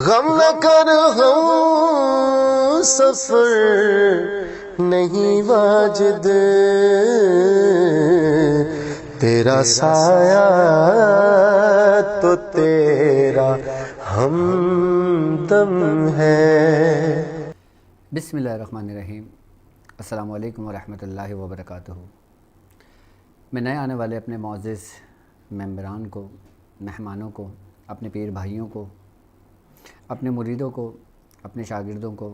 गम न कर हम सफर नहीं वाजिद, तेरा साया तो तेरा हमदम है। बिस्मिल्लाहिर्रहमानिर्रहीम। अस्सलामु अलैकुम वरहमतुल्लाहि वबरकातुहू। मैं नए आने वाले अपने मोअज़्ज़िज़ मेंबरान को, मेहमानों को, अपने पीर भाइयों को, अपने मुरीदों को, अपने शागिर्दों को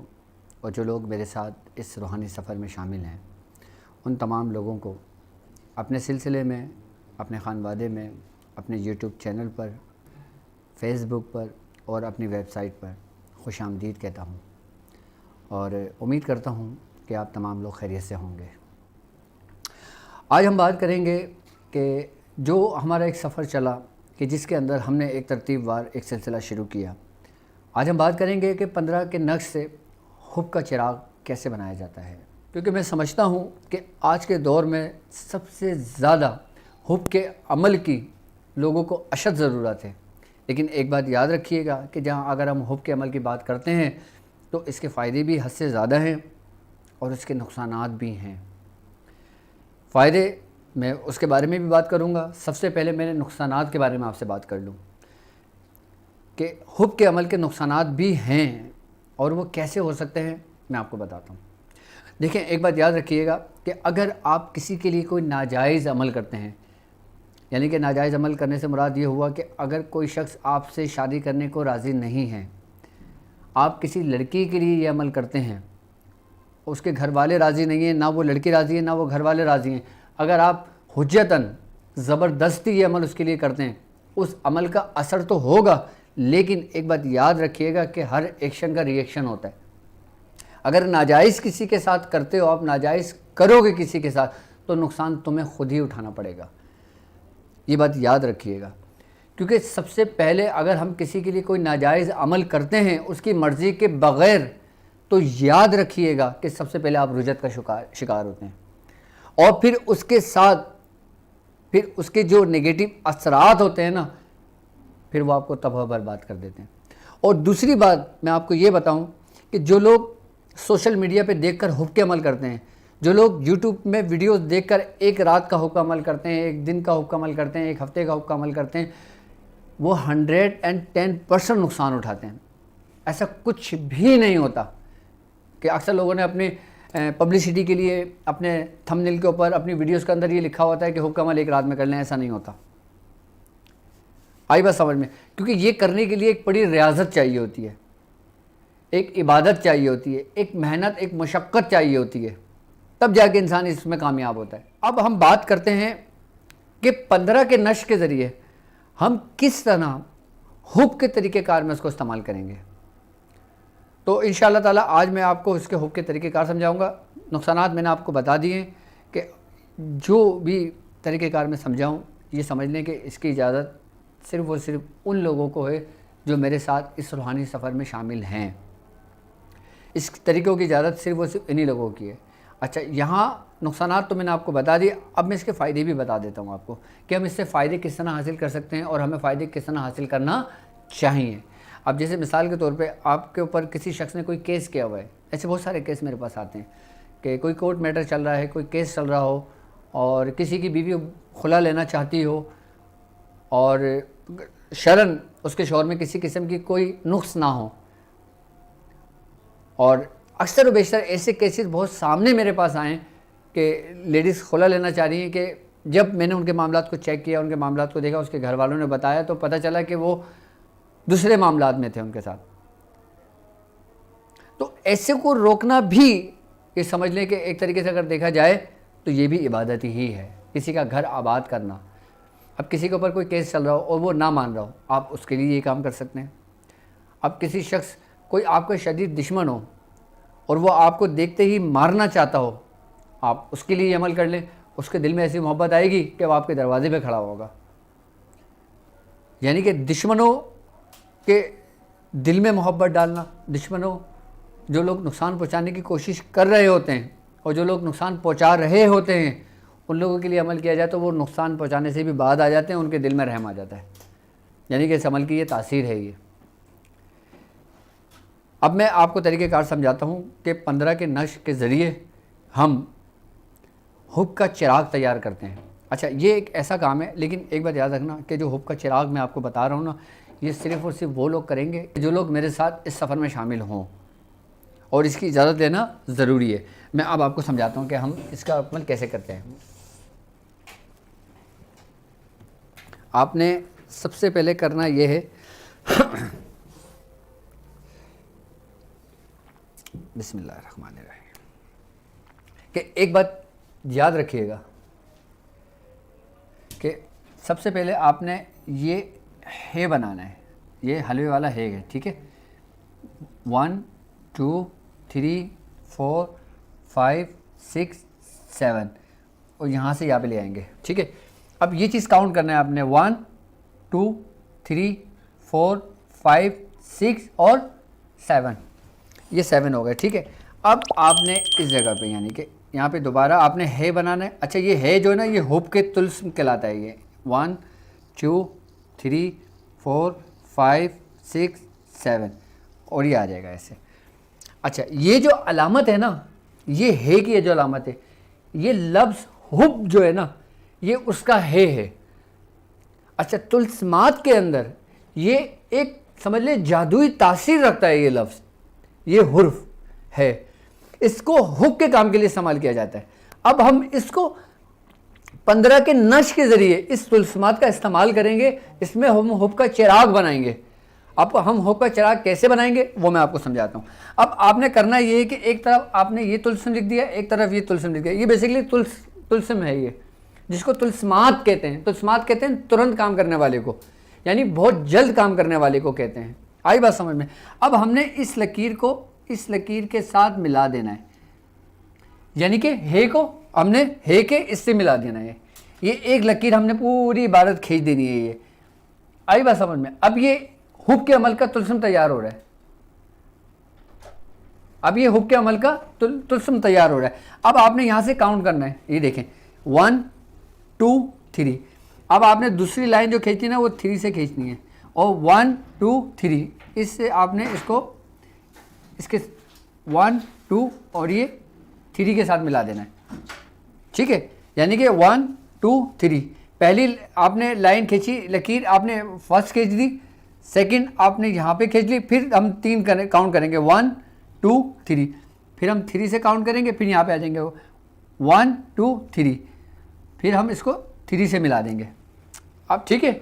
और जो लोग मेरे साथ इस रूहानी सफ़र में शामिल हैं, उन तमाम लोगों को अपने सिलसिले में, अपने ख़ानवादे में, अपने यूट्यूब चैनल पर, फेसबुक पर और अपनी वेबसाइट पर खुशामदीद कहता हूँ और उम्मीद करता हूँ कि आप तमाम लोग खैरियत से होंगे। आज हम बात करेंगे कि जो हमारा एक सफ़र चला कि जिसके अंदर हमने एक तरतीबवार एक सिलसिला शुरू किया। आज हम बात करेंगे कि 15 के नक्श से हुब का चिराग कैसे बनाया जाता है, क्योंकि मैं समझता हूँ कि आज के दौर में सबसे ज़्यादा हुब के अमल की लोगों को अशद ज़रूरत है। लेकिन एक बात याद रखिएगा कि जहाँ अगर हम हुब के अमल की बात करते हैं तो इसके फ़ायदे भी हद से ज़्यादा हैं और इसके नुकसानात भी हैं। फ़ायदे मैं उसके बारे में भी बात करूँगा। सबसे पहले मैंने नुकसानात के बारे में आपसे बात कर लूँ कि हुब के अमल के नुकसानात भी हैं और वो कैसे हो सकते हैं, मैं आपको बताता हूँ। देखें, एक बात याद रखिएगा कि अगर आप किसी के लिए कोई नाजायज़ अमल करते हैं, यानी कि नाजायज़ अमल करने से मुराद ये हुआ कि अगर कोई शख्स आपसे शादी करने को राज़ी नहीं है, आप किसी लड़की के लिए ये अमल करते हैं, उसके घर वाले राज़ी नहीं हैं, ना वो लड़की राज़ी है ना वो घर वाले राज़ी हैं, अगर आप हुज्जतन ज़बरदस्ती ये अमल उसके लिए करते हैं, उस अमल का असर तो होगा, लेकिन एक बात याद रखिएगा कि हर एक्शन का रिएक्शन होता है। अगर नाजायज़ किसी के साथ करते हो, आप नाजायज़ करोगे किसी के साथ, तो नुकसान तुम्हें खुद ही उठाना पड़ेगा। ये बात याद रखिएगा, क्योंकि सबसे पहले अगर हम किसी के लिए कोई नाजायज़ अमल करते हैं उसकी मर्ज़ी के बग़ैर, तो याद रखिएगा कि सबसे पहले आप रुजत का शिकार होते हैं और फिर उसके साथ फिर उसके जो नेगेटिव असरात होते हैं ना, फिर वो आपको तबाह बर्बाद कर देते हैं। और दूसरी बात मैं आपको ये बताऊं कि जो लोग सोशल मीडिया पे देखकर हुब के अमल करते हैं, जो लोग यूट्यूब में वीडियोस देखकर एक रात का हुब का अमल करते हैं, एक दिन का हुब का अमल करते हैं, एक हफ्ते का हुब का अमल करते हैं, वो 110% नुकसान उठाते हैं। ऐसा कुछ भी नहीं होता कि अक्सर लोगों ने अपनी पब्लिसिटी के लिए अपने थंबनेल के ऊपर अपनी वीडियोस के अंदर ये लिखा होता है कि हुब का अमल एक रात में कर लें। ऐसा नहीं होता। आई बात समझ में? क्योंकि ये करने के लिए एक बड़ी रियाजत चाहिए होती है, एक इबादत चाहिए होती है, एक मेहनत, एक मशक्क़त चाहिए होती है, तब जाके इंसान इसमें कामयाब होता है। अब हम बात करते हैं कि 15 के नश के ज़रिए हम किस तरह हुब के तरीक़ेकार में उसको इस्तेमाल करेंगे। तो इंशाअल्लाह ताला आज मैं आपको इसके हुब के तरीक़ेकार समझाऊंगा। नुकसानात मैंने आपको बता दिए कि जो भी तरीक़ेकार मैं समझाऊँ, ये समझ लें कि इसकी इजाज़त सिर्फ़ और सिर्फ उन लोगों को है जो मेरे साथ इस रूहानी सफ़र में शामिल हैं। इस तरीक़ों की इजाज़त सिर्फ़ और सिर्फ इन्हीं लोगों की है। अच्छा, यहाँ नुकसानात तो मैंने आपको बता दिए, अब मैं इसके फ़ायदे भी बता देता हूँ आपको कि हम इससे फ़ायदे किस तरह हासिल कर सकते हैं और हमें फ़ायदे किस तरह हासिल करना चाहिए। अब जैसे मिसाल के तौर पे आपके ऊपर किसी शख्स ने कोई केस किया हुआ है, ऐसे बहुत सारे केस मेरे पास आते हैं कि कोई कोर्ट मैटर चल रहा है, कोई केस चल रहा हो और किसी की बीवी खुला लेना चाहती हो और शरन उसके शौहर में किसी किस्म की कोई नुक्स ना हो, और अक्सर व बेशतर ऐसे केसेस बहुत सामने मेरे पास आए कि लेडीज़ खुला लेना चाह रही हैं कि जब मैंने उनके मामलात को चेक किया, उनके मामलात को देखा, उसके घर वालों ने बताया तो पता चला कि वो दूसरे मामलात में थे उनके साथ। तो ऐसे को रोकना भी, ये समझ लें कि एक तरीके से अगर देखा जाए तो ये भी इबादत ही है, किसी का घर आबाद करना। अब किसी के ऊपर कोई केस चल रहा हो और वो ना मान रहा हो, आप उसके लिए ये काम कर सकते हैं। अब किसी शख्स, कोई आपका शदीद दुश्मन हो और वो आपको देखते ही मारना चाहता हो, आप उसके लिए अमल कर लें। उसके दिल में ऐसी मोहब्बत आएगी कि वो आपके दरवाजे पे खड़ा होगा। यानी कि दुश्मनों के दिल में मोहब्बत डालना, दुश्मनों, जो लोग नुकसान पहुंचाने की कोशिश कर रहे होते हैं और जो लोग नुकसान पहुंचा रहे होते हैं, उन लोगों के लिए अमल किया जाए तो वो नुकसान पहुंचाने से भी बाद आ जाते हैं, उनके दिल में रहम आ जाता है। यानी कि इस अमल की ये तासीर है। ये अब मैं आपको तरीक़ेकार समझाता हूँ कि 15 के नश के ज़रिए हम हुब का चिराग तैयार करते हैं। अच्छा, ये एक ऐसा काम है, लेकिन एक बात याद रखना कि जो हुब का चिराग मैं आपको बता रहा हूँ ना, ये सिर्फ़ और सिर्फ वो लोग करेंगे जो लोग मेरे साथ इस सफ़र में शामिल हों, और इसकी इजाज़त लेना ज़रूरी है। मैं अब आपको समझाता हूँ कि हम इसका अमल कैसे करते हैं। आपने सबसे पहले करना ये है बिस्मिल्लाहिर्रहमानिर्रहीम, कि एक बात याद रखिएगा कि सबसे पहले आपने ये है बनाना है, ये हलवे वाला है, ठीक है। 1 2 3 4 5 6 7 और यहाँ से यहाँ पे ले आएंगे, ठीक है। अब ये चीज़ काउंट करना है आपने, 1 2 3 4 5 6 और 7, ये 7 हो गए, ठीक है। अब आपने इस जगह पे यानी कि यहाँ पे दोबारा आपने है बनाना है। अच्छा, ये है जो है ना, ये हुब के तुल्स्म कहलाता है। ये 1 2 3 4 5 6 7 और ये आ जाएगा ऐसे। अच्छा, ये जो अलामत है ना, ये है की ये जो अलामत है, ये लफ्ज़ हुब जो है ना, ये उसका है। अच्छा, तुल्स्मात के अंदर ये एक समझ ले जादुई तासीर रखता है ये लफ्ज़, ये हुर्फ है, इसको हुब के काम के लिए इस्तेमाल किया जाता है। अब हम इसको 15 के नश के ज़रिए इस तुल्स्मात का इस्तेमाल करेंगे, इसमें हम हुब का चिराग बनाएंगे। अब हम हुब का चिराग कैसे बनाएंगे वो मैं आपको समझाता हूँ। अब आपने करना ये है कि एक तरफ आपने ये तुल्स्म लिख दिया, एक तरफ ये तुल्स्म लिख दिया। ये बेसिकली तुल्स्म है, ये जिसको तुल्स्मात कहते हैं। तुल्स्मात कहते हैं तुरंत काम करने वाले को, यानी बहुत जल्द काम करने वाले को कहते हैं। आई बात समझ में? अब हमने इस लकीर को इस लकीर के साथ मिला देना है, यानी कि हे को हमने हे के इससे मिला देना है। ये एक लकीर हमने पूरी इबारत खींच देनी है। ये आई बात समझ में? अब ये हुब के अमल का तुल्स्म तैयार हो रहा है। अब ये हुब के अमल का तुल्स्म तैयार हो रहा है। अब आपने यहाँ से काउंट करना है। ये देखें 1 2 3। अब आपने दूसरी लाइन जो खींचनी है वो 3 से खींचनी है, और 1 2 3 इससे आपने इसके 1 2 और ये 3 के साथ मिला देना है, ठीक है। यानी कि 1 2 3 पहली आपने लाइन खींची, लकीर आपने फर्स्ट खींच दी, सेकंड आपने यहाँ पे खींच ली, फिर हम 3 काउंट करेंगे 1 2 3, फिर हम 3 से काउंट करेंगे, फिर यहाँ पे आ जाएंगे 1 2 3, फिर हम इसको 3 से मिला देंगे। अब ठीक है,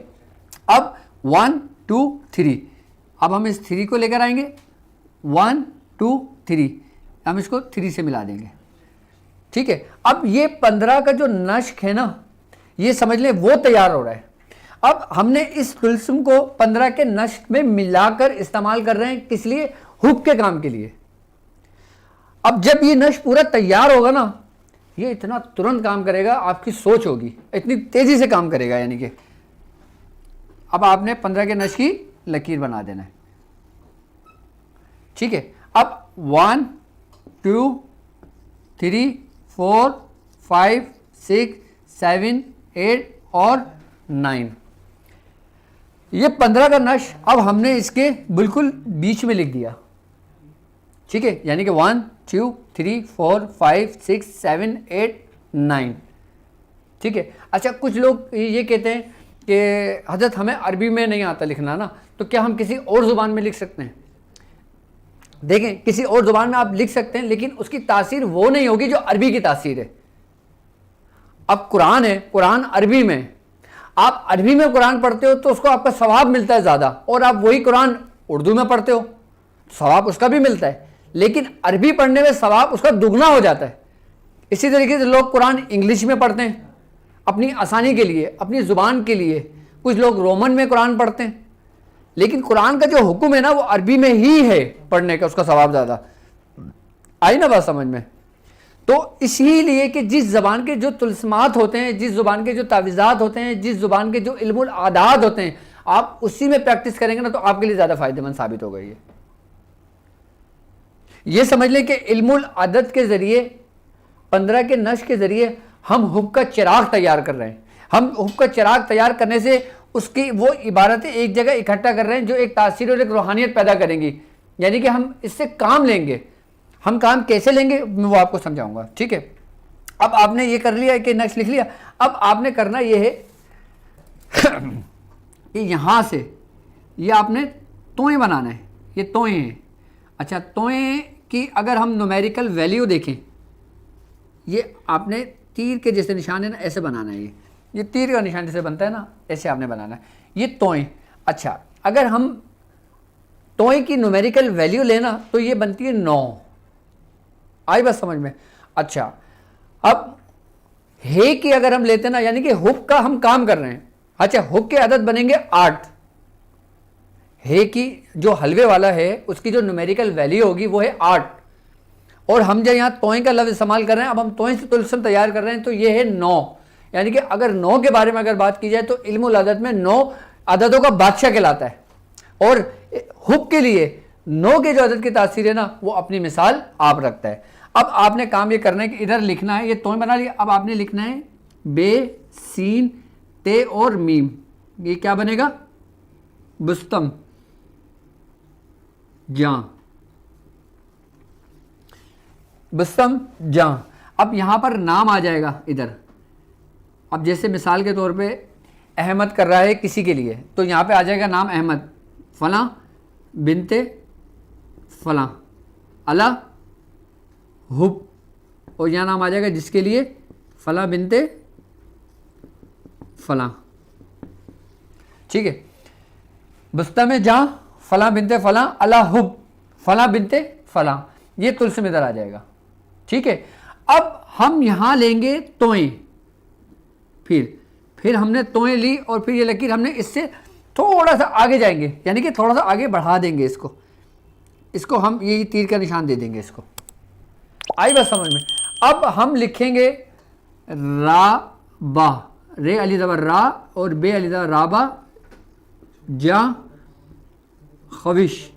अब 1 2 3, अब हम इस 3 को लेकर आएंगे 1 2 3, हम इसको 3 से मिला देंगे, ठीक है। अब ये 15 का जो नश्क है ना, ये समझ लें वो तैयार हो रहा है। अब हमने इस तुल्स्म को 15 के नश्क में मिलाकर इस्तेमाल कर रहे हैं, किस लिए? हुब के काम के लिए। अब जब ये नश्क पूरा तैयार होगा ना, ये इतना तुरंत काम करेगा, आपकी सोच होगी, इतनी तेजी से काम करेगा। यानी कि अब आपने 15 के नश्क की लकीर बना देना है, ठीक है। अब 1 2 3 4 5 6 7 8 और 9, ये 15 का नश अब हमने इसके बिल्कुल बीच में लिख दिया, ठीक है। यानी कि 1 2 3 4 5 6 7 8 9, ठीक है। अच्छा, कुछ लोग ये कहते हैं कि हज़रत हमें अरबी में नहीं आता लिखना ना, तो क्या हम किसी और ज़ुबान में लिख सकते हैं? देखें, किसी और ज़ुबान में आप लिख सकते हैं, लेकिन उसकी तासीर वो नहीं होगी जो अरबी की तासीर है। अब कुरान है, कुरान अरबी में, आप अरबी में कुरान पढ़ते हो तो उसको आपका सवाब मिलता है ज़्यादा, और आप वही कुरान उर्दू में पढ़ते हो सवाब उसका भी मिलता है, लेकिन अरबी पढ़ने में सवाब उसका दुगना हो जाता है। इसी तरीके से लोग कुरान इंग्लिश में पढ़ते हैं अपनी आसानी के लिए, अपनी ज़ुबान के लिए। कुछ लोग रोमन में कुरान पढ़ते हैं, लेकिन कुरान का जो हुक्म है ना वो अरबी में ही है पढ़ने का, उसका सवाब ज़्यादा। आई ना बात समझ में? तो इसीलिए कि जिस ज़बान के जो तुल्स्मात होते हैं, जिस ज़ुबान के जो तावीज़ात होते हैं, जिस ज़ुबान के जो इल्मुल आदात होते हैं, आप उसी में प्रैक्टिस करेंगे ना तो आपके लिए ज़्यादा फ़ायदेमंद साबित होगा। ये समझ लें कि इल्मुल आदत के ज़रिए, 15 के नश के ज़रिए हम हुब का चिराग तैयार कर रहे हैं। हम हुब का चिराग तैयार करने से उसकी वो इबारतें एक जगह इकट्ठा कर रहे हैं जो एक तासीर और एक रूहानियत पैदा करेंगी। यानी कि हम इससे काम लेंगे। हम काम कैसे लेंगे मैं वो आपको समझाऊंगा, ठीक है। अब आपने ये कर लिया कि नक्श लिख लिया, अब आपने करना ये है कि यहाँ से ये आपने तोएं बनाना है, ये तोएं हैं। अच्छा, तोएं की अगर हम न्यूमेरिकल वैल्यू देखें, ये आपने तीर के जैसे निशान है ना, ऐसे बनाना है। ये तीर का निशान जैसे बनता है ना, ऐसे आपने बनाना है, ये तोएं। अच्छा, अगर हम तोएं की न्यूमेरिकल वैल्यू लेना तो ये बनती है 9। आई बात समझ में? अच्छा, अब हे की अगर हम लेते ना, यानी कि हुक का हम काम कर रहे हैं। अच्छा, हुक के अदद बनेंगे 8। हे की जो हलवे वाला है उसकी जो न्यूमेरिकल वैल्यू होगी वो है 8, और हम जो यहाँ तोएं का लफ्ज़ इस्तेमाल कर रहे हैं, अब हम तोएं से तुलसन तैयार कर रहे हैं तो ये है 9। यानी कि अगर 9 के बारे में अगर बात की जाए तो इल्मुल अदद में 9 अददों का बादशाह कहलाता है, और हुक के लिए 9 के जो अदद की तासीर है ना वो अपनी मिसाल आप रखता है। अब आपने काम ये करना है कि इधर लिखना है, ये तोएं बना लिया, अब आपने लिखना है बे, सीन, ते और मीम। ये क्या बनेगा? बुस्तम, जां, बुस्तम, जां। अब यहां पर नाम आ जाएगा इधर। अब जैसे मिसाल के तौर पे अहमद कर रहा है किसी के लिए, तो यहाँ पे आ जाएगा नाम अहमद, फलां बिनते फलां, अला हुब, और यहाँ नाम आ जाएगा जिसके लिए फलां बिनते फलां, ठीक है। बुस्ता में जहाँ फलां बिनते फलां, अला हुब फलां बिनते फलां, ये तुलसम इधर आ जाएगा, ठीक है। अब हम यहाँ लेंगे तोएं, फिर हमने तोएं ली और फिर ये लकीर हमने इससे थोड़ा सा आगे जाएंगे, यानी कि थोड़ा सा आगे बढ़ा देंगे इसको हम ये तीर का निशान दे देंगे इसको। आई बात समझ में? अब हम लिखेंगे रा बा, रे अली ज़बर रा और बे अली ज़बर राबा, जा खविश,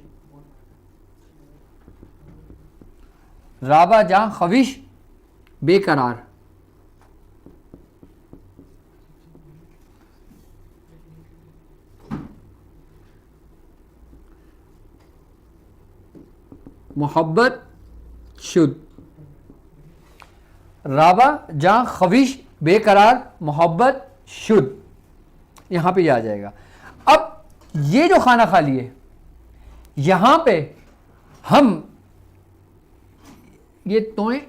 राबा जा खविश बेकरार। मोहब्बत शुद्ध, राबा जा खविश बेकरार मोहब्बत शुद्ध, यहाँ पे आ जाएगा। अब ये जो खाना खाली है यहाँ पे हम ये तोएं,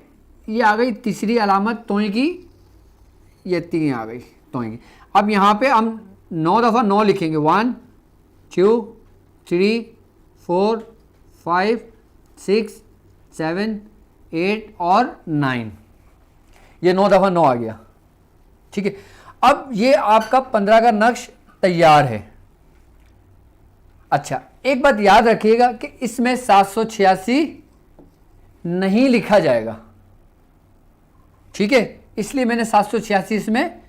ये आ गई तीसरी अलामत तोएं की, ये 3 आ गई तोएं की। अब यहाँ पे हम 9 दफ़ा 9 लिखेंगे, 1 2 3 4 5 6 7 8 और 9, ये 9 दफ़ा 9 आ गया, ठीक है। अब ये आपका 15 का नक्श तैयार है। अच्छा, एक बात याद रखिएगा कि इसमें 786 नहीं लिखा जाएगा, ठीक है, इसलिए मैंने 786 इसमें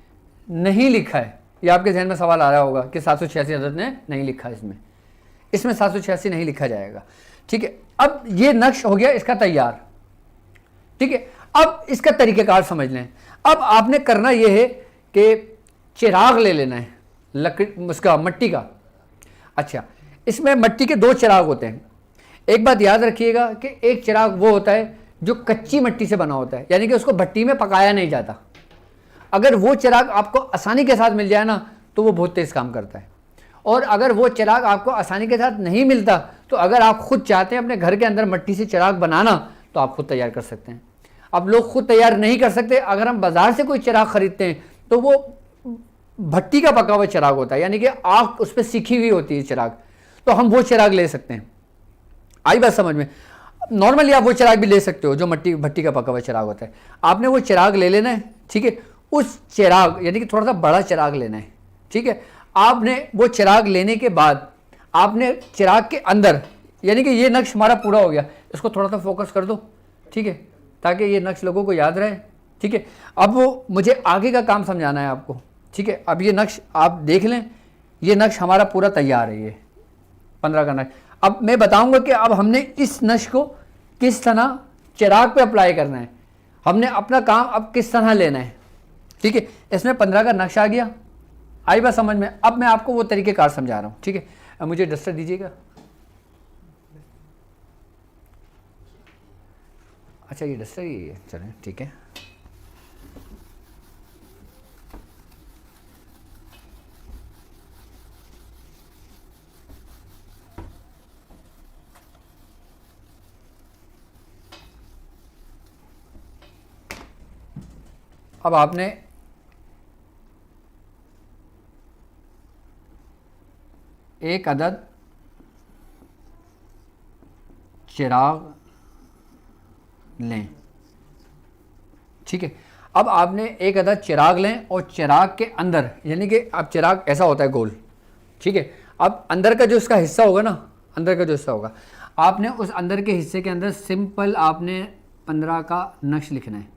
नहीं लिखा है। ये आपके जहन में सवाल आ रहा होगा कि 786 हज़रत ने नहीं लिखा, इसमें 786 नहीं लिखा जाएगा, ठीक है। अब ये नक्श हो गया इसका तैयार, ठीक है। अब इसका तरीक़ेकार समझ लें। अब आपने करना ये है कि चिराग ले लेना है, लकड़ी उसका मट्टी का। अच्छा, इसमें मट्टी के 2 चिराग होते हैं। एक बात याद रखिएगा कि एक चिराग वो होता है जो कच्ची मट्टी से बना होता है, यानी कि उसको भट्टी में पकाया नहीं जाता। अगर वो चिराग आपको आसानी के साथ मिल जाए ना तो वो बहुत तेज़ काम करता है, और अगर वो चिराग आपको आसानी के साथ नहीं मिलता तो अगर आप खुद चाहते हैं अपने घर के अंदर मट्टी से चिराग बनाना तो आप खुद तैयार कर सकते हैं। अब लोग खुद तैयार नहीं कर सकते, अगर हम बाज़ार से कोई चिराग ख़रीदते हैं तो वो भट्टी का पका हुआ चिराग होता है, यानी कि आग उस पर सीखी हुई होती है चिराग, तो हम वो चिराग ले सकते हैं। आई बात समझ में? नॉर्मली आप वो चिराग भी ले सकते हो जो भट्टी का पका हुआ चिराग होता है। आपने वो चिराग ले लेना है, ठीक है। उस चिराग यानी कि थोड़ा सा बड़ा चिराग लेना है, ठीक है। आपने वो चिराग लेने के बाद आपने चिराग के अंदर, यानी कि ये नक्श हमारा पूरा हो गया, इसको थोड़ा सा फोकस कर दो, ठीक है, ताकि ये नक्श लोगों को याद रहे, ठीक है। अब वो मुझे आगे का काम समझाना है आपको, ठीक है। अब ये नक्श आप देख लें, ये नक्श हमारा पूरा तैयार है, ये 15 का नक्श। अब मैं बताऊंगा कि अब हमने इस नक्श को किस तरह चिराग पे अप्लाई करना है, हमने अपना काम अब किस तरह लेना है, ठीक है। इसमें 15 का नक्श आ गया, आई बात समझ में? अब मैं आपको वो तरीक़ेकार समझा रहा हूँ, ठीक है। अब मुझे डस्टर दीजिएगा। अच्छा ये डस्टर ही है, चलें ठीक है। अब आपने एक अदद चिराग लें, ठीक है। अब आपने एक अदद चिराग लें और चिराग के अंदर, यानी कि अब चिराग ऐसा होता है गोल, ठीक है। अब अंदर का जो इसका हिस्सा होगा ना, अंदर का जो हिस्सा होगा, आपने उस अंदर के हिस्से के अंदर सिंपल आपने 15 का नक्श लिखना है।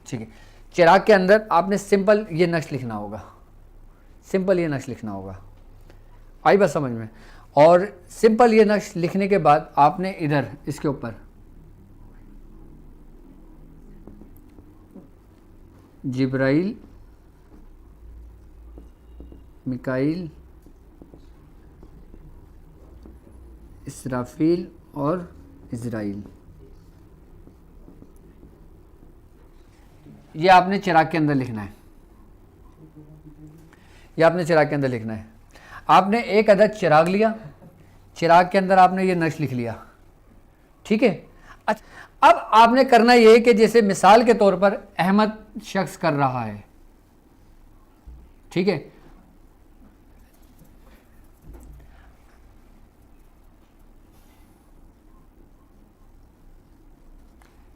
ठीक है, चिराग के अंदर आपने सिंपल ये नक्श लिखना होगा, सिंपल ये नक्श लिखना होगा। आई बात समझ में? और सिंपल ये नक्श लिखने के बाद आपने इधर इसके ऊपर जिब्राइल, मिकाइल, इसराफील और इज़राइल, ये आपने चिराग के अंदर लिखना है। ये आपने चिराग के अंदर लिखना है। आपने एक अदद चिराग लिया, चिराग के अंदर आपने ये नक्श लिख लिया, ठीक है। अच्छा, अब आपने करना ये है कि जैसे मिसाल के तौर पर अहमद शख्स कर रहा है, ठीक है।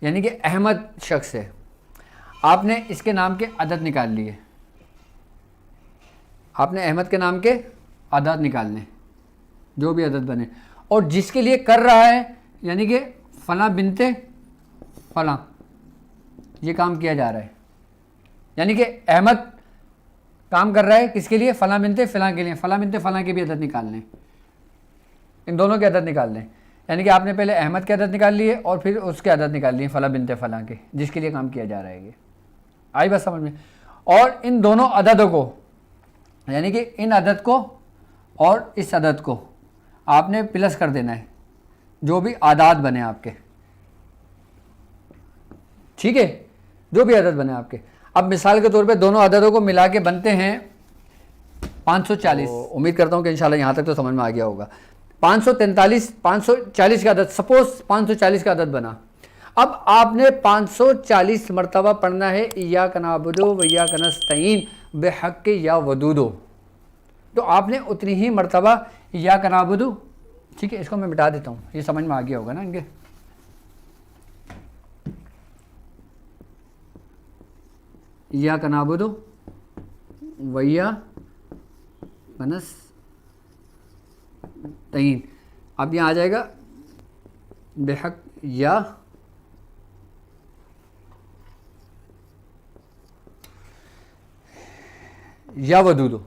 यानी कि अहमद शख्स है, आपने इसके नाम के अदद निकाल लिए, आपने अहमद के नाम के अदद निकालने, जो भी अदद बने, और जिसके लिए कर रहा है यानी कि फ़लाँ बिनते फ़लाँ, ये काम किया जा रहा है। यानी कि अहमद काम कर रहा है किसके लिए? फ़लाँ बिनते फ़लाँ के लिए। फ़लाँ बिनते फ़लाँ के भी अदद निकालने, इन दोनों के अदद निकालने। यानी कि आपने पहले अहमद के अदद निकाल लिए और फिर उसके अदद निकाल लिए फ़लाँ बिनते फ़लाँ के, जिसके लिए काम किया जा रहा है। ये आई बात समझ में? और इन दोनों अददों को, यानी कि इन अदद को और इस अदद को आपने प्लस कर देना है, जो भी आदाद बने आपके, ठीक है, जो भी अदद बने आपके। अब मिसाल के तौर पे दोनों अददों को मिला के बनते हैं 540। उम्मीद करता हूँ कि इंशाल्लाह यहाँ तक तो समझ में आ गया होगा। 543, 540 का अदद, सपोज 540 का अदद बना। अब आपने 540 मरतबा पढ़ना है इय्याक नअबुदु व इय्याक नस्तईन बिहक़्क़ि या वदूदो। तो आपने उतनी ही मरतबा इय्याक नअबुदु, ठीक है, इसको मैं मिटा देता हूँ, ये समझ में आ गया होगा ना इनके। इय्याक नअबुदु व इय्याक नस्तईन। अब यहाँ आ जाएगा बिहक़्क़ि या वदूदो,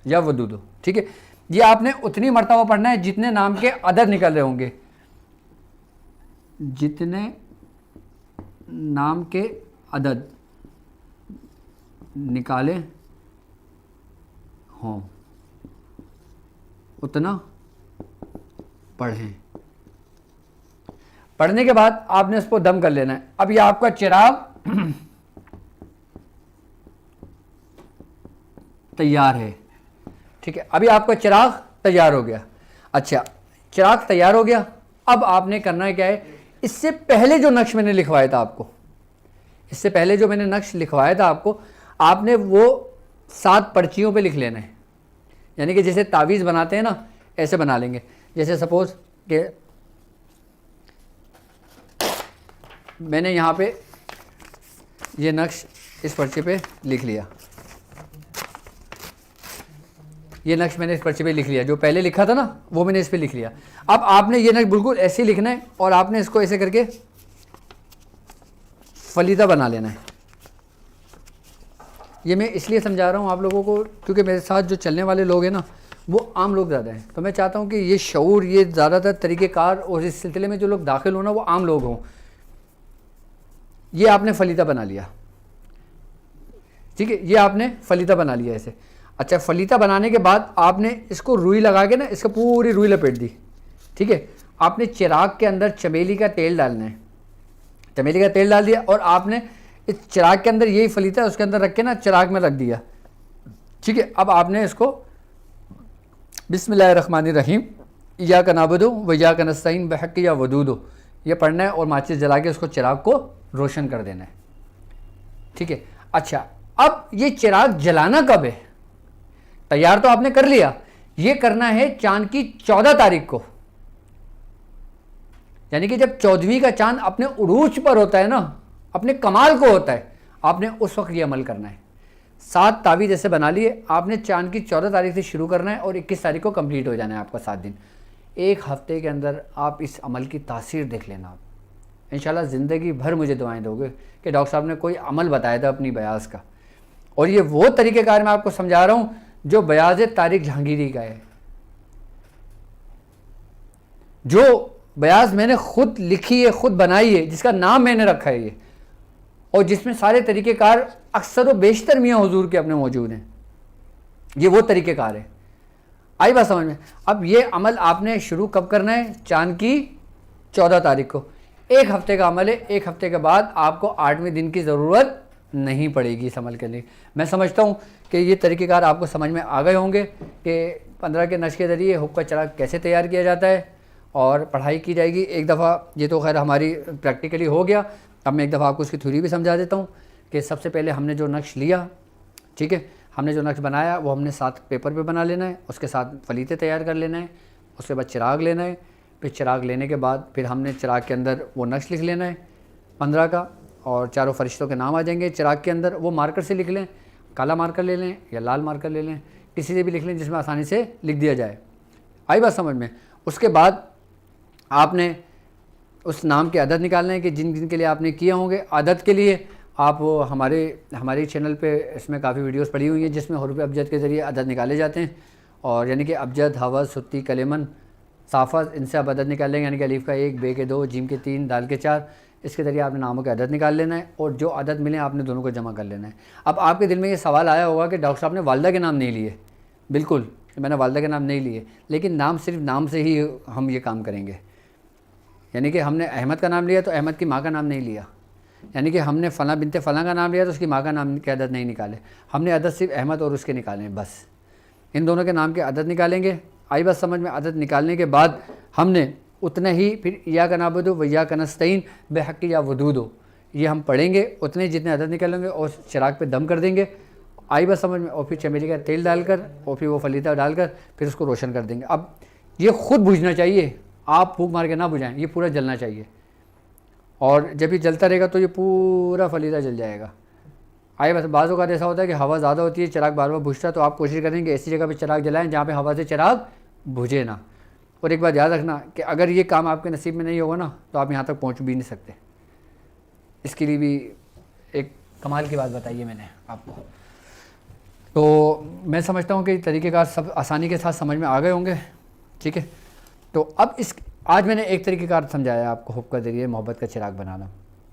या वदूदो, ठीक है। ये आपने उतनी मरतबा पढ़ना है जितने नाम के अदद निकल रहे होंगे, जितने नाम के अदद निकाले हों उतना पढ़ें। पढ़ने के बाद आपने उसको दम कर लेना है। अब ये आपका चिराग तैयार है, ठीक है। अभी आपका चिराग तैयार हो गया। अच्छा, चिराग तैयार हो गया, अब आपने करना है क्या है, इससे पहले जो नक्श मैंने लिखवाया था आपको, इससे पहले जो मैंने नक्श लिखवाया था आपको, आपने वो 7 पर्चियों पे लिख लेना है। यानी कि जैसे तावीज़ बनाते हैं ना, ऐसे बना लेंगे। जैसे सपोज कि मैंने यहाँ पे ये नक्श इस पर्चे पे लिख लिया, ये नक्श मैंने इस पर्चे पे लिख लिया, जो पहले लिखा था ना वो मैंने इस पे लिख लिया। अब आपने ये नक्श बिल्कुल ऐसे ही लिखना है और आपने इसको ऐसे करके फलीदा बना लेना है। ये मैं इसलिए समझा रहा हूँ आप लोगों को क्योंकि मेरे साथ जो चलने वाले लोग हैं ना वो आम लोग ज़्यादा हैं, तो मैं चाहता हूँ कि ये शऊर, ये ज़्यादातर तरीक़ेकार और इस सिलसिले में जो लोग दाखिल होना वो आम लोग हों। ये आपने फलीदा बना लिया, ठीक है, ये आपने फलीता बना लिया ऐसे। अच्छा, फलीता बनाने के बाद आपने इसको रुई लगा के ना, इसको पूरी रुई लपेट दी। ठीक है, आपने चिराग के अंदर चमेली का तेल डालना है। चमेली का तेल डाल दिया और आपने इस चिराग के अंदर यही फलीता उसके अंदर रख के ना चिराग में रख दिया। ठीक है, अब आपने इसको बिस्मिल्लाहिर्रहमानिर्रहीम इय्याका नअबुदु व इय्याका नस्तईन बिहक्क़ि या वदूदु, ये पढ़ना है और माचिस जला के उसको चिराग को रोशन कर देना है। ठीक है, अच्छा अब ये चिराग जलाना कब है? तैयार तो आपने कर लिया, ये करना है चांद की 14 तारीख को, यानी कि जब 14वीं का चांद अपने उरूज पर होता है ना, अपने कमाल को होता है, आपने उस वक्त ये अमल करना है। 7 तावीज़ जैसे बना लिए आपने, चांद की 14 तारीख से शुरू करना है और 21 तारीख को कंप्लीट हो जाना है आपका 7 दिन। एक हफ्ते के अंदर आप इस अमल की तासीर देख लेना। आप इंशाल्लाह ज़िंदगी भर मुझे दुआएं दोगे कि डॉक्टर साहब ने कोई अमल बताया था अपनी बयाज़ का, और ये वो तरीक़ेकार मैं आपको समझा रहा हूँ जो बयाज़ तारिक जहांगीरी का है, जो बयाज़ मैंने खुद लिखी है, खुद बनाई है, जिसका नाम मैंने रखा है ये, और जिसमें सारे तरीक़ेकार अक्सर व बेशतर मियाँ हुजूर के अपने मौजूद हैं। ये वो तरीक़ेकार है। आई बात समझ में? अब ये अमल आपने शुरू कब करना है? चांद की 14 तारीख को। एक हफ्ते का अमल है। एक हफ्ते के बाद आपको 8वें दिन की ज़रूरत नहीं पड़ेगी इस अमल के लिए। मैं समझता हूँ कि ये तरीक़ेकार आपको समझ में आ गए होंगे कि 15 के नश के ज़रिए हुक्क का चिराग कैसे तैयार किया जाता है और पढ़ाई की जाएगी। एक दफ़ा ये तो खैर हमारी प्रैक्टिकली हो गया, अब मैं एक दफ़ा आपको उसकी थ्योरी भी समझा देता हूँ कि सबसे पहले हमने जो नक्श लिया, ठीक है, हमने जो नक्श बनाया वो हमने 7 पेपर पे बना लेना है, उसके साथ फलीते तैयार कर लेना है, उसके बाद चिराग लेना है, फिर चिराग लेने के बाद फिर हमने चिराग के अंदर वो नक्श लिख लेना है 15 का, और चारों फरिश्तों के नाम आ जाएंगे चिराग के अंदर। वो मार्कर से लिख लें, काला मार्कर ले लें या लाल मार्कर ले लें, किसी से भी लिख लें जिसमें आसानी से लिख दिया जाए। आई बात समझ में? उसके बाद आपने उस नाम के अदद निकालने हैं कि जिन जिन के लिए आपने किए होंगे। अदद के लिए आप वो हमारे चैनल पे इसमें काफ़ी वीडियोस पड़ी हुई हैं जिसमें हुरूफ अबजद के ज़रिए अदद निकाले जाते हैं, और यानी कि अबजद, हवज़, सुत्ती, कलेमन, साफ़ा, इनसे आप अदद निकाल लेंगे, यानी कि अलीफ़ का 1, बे के 2, जीम के 3, दाल के 4, इसके ज़रिए आपने नामों के अदद निकाल लेना है और जो अदद मिले आपने दोनों को जमा कर लेना है। अब आपके दिल में ये सवाल आया होगा कि डॉक्टर साहब ने वालदा के नाम नहीं लिए। बिल्कुल, मैंने वालदा के नाम नहीं लिए, लेकिन नाम सिर्फ नाम से ही हम ये काम करेंगे। यानी कि हमने अहमद का नाम लिया तो अहमद की माँ का नाम नहीं लिया, यानी कि हमने फ़लाँ बिनते फ़लाँ का नाम लिया तो उसकी माँ का नाम के अदद नहीं निकाले, हमने अदद सिर्फ अहमद और उसके निकाले हैं, बस इन दोनों के नाम के अदद निकालेंगे। आई बात समझ में? अदद निकालने के बाद हमने उतने ही फिर इय्याका नअबुदु व इय्याका नस्तईन बिहक्क़ि या वदूदु, ये हम पढ़ेंगे उतने जितने अदद निकालेंगे और चिराग पे दम कर देंगे। आई बात समझ में? और फिर चमेली का तेल डालकर और फिर वो फलीता डालकर फिर उसको रोशन कर देंगे। अब ये ख़ुद बुझना चाहिए, आप फूंक मार के ना बुझाएं, ये पूरा जलना चाहिए, और जब ये जलता रहेगा तो ये पूरा फलीता जल जाएगा। आइए बस बाज़ों का ऐसा होता है कि हवा ज़्यादा होती है, चिराग बार बार बुझता है, तो आप कोशिश करेंगे ऐसी जगह पे चिराग जलाएं जहाँ पे हवा से चिराग बुझे ना। और एक बात याद रखना कि अगर ये काम आपके नसीब में नहीं होगा ना तो आप यहाँ तक पहुँच भी नहीं सकते। इसके लिए भी एक कमाल की बात बताइए मैंने आपको। तो मैं समझता हूँ कि तरीक़ेकार सब आसानी के साथ समझ में आ गए होंगे। ठीक है, तो अब आज मैंने एक तरीक़ेकार समझाया आपको हुक्क के ज़रिए मोहब्बत का चिराग बनाना।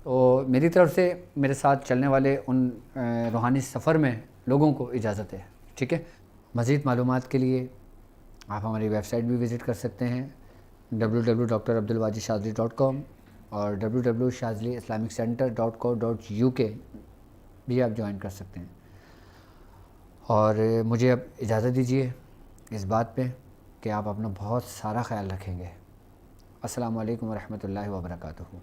तो मेरी तरफ से मेरे साथ चलने वाले उन रूहानी सफ़र में लोगों को इजाज़त है। ठीक है, मज़ीद मालूमात के लिए आप हमारी वेबसाइट भी विज़िट कर सकते हैं www.drabdulwajidshazili.com और www.shaziliislamiccenter.co.uk भी आप ज्वाइन कर सकते हैं। और मुझे अब इजाज़त दीजिए इस बात पे कि आप अपना बहुत सारा ख्याल रखेंगे। अस्सलामु अलैकुम व रहमतुल्लाहि व बरकातुहू।